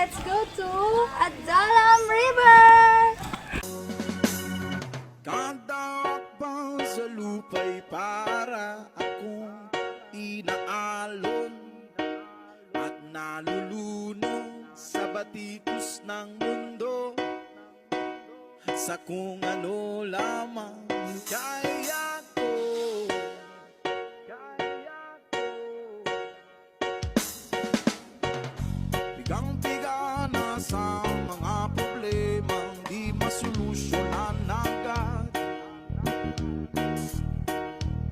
let's go to Adalam River! Kadakbang sa lupa'y para akong inaalon at nalulunod sa batikos ng mundo, sa kung ano lamang kaya ko. Bigang-biga na sa mga problemang di masolusyonan agad,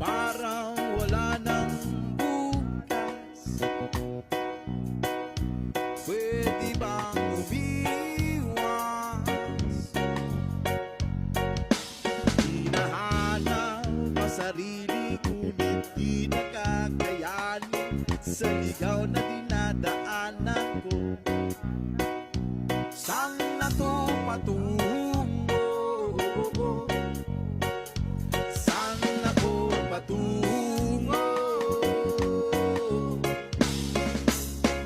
parang wala nang bukas. Pwede bang umiwas? Hinahanap ang sarili, ngunit di nakakayanin sa ligaw na dinadaanan ko. Saan na to patungo? Saan ako patungo?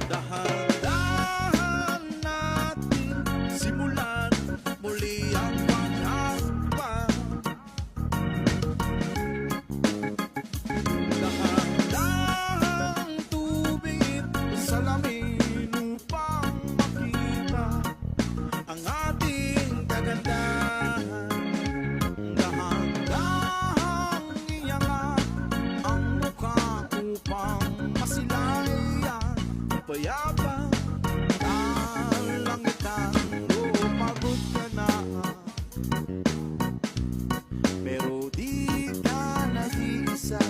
Dahan-dahan natin simulan muli ang paghahakbang. Dahan-dahang tubig sa lamin upang makita ang ating kagandahan. Dahan-dahang iyangat ang mukha upang masilayan ang payapa. Kalangitan, pagod ka na, pero di ka nag-iisa.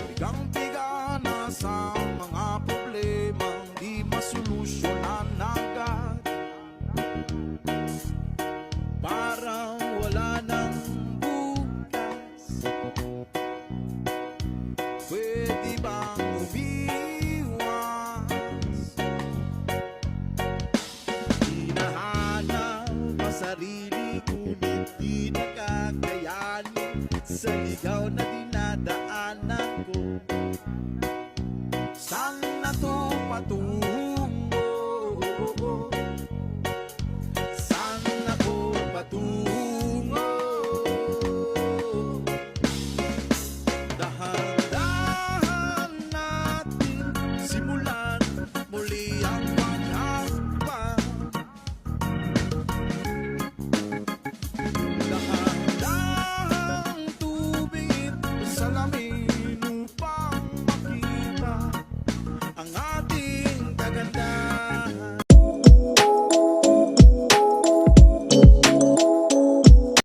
Bigang-biga na sa mga problemang di masolusyonan agad, parang wala nang bukas. Pwede bang umiwas? Hinahanap ang sarili, ngunit di nakakayanin sa ligaw na dinadaanan ko. Saan na to patungo?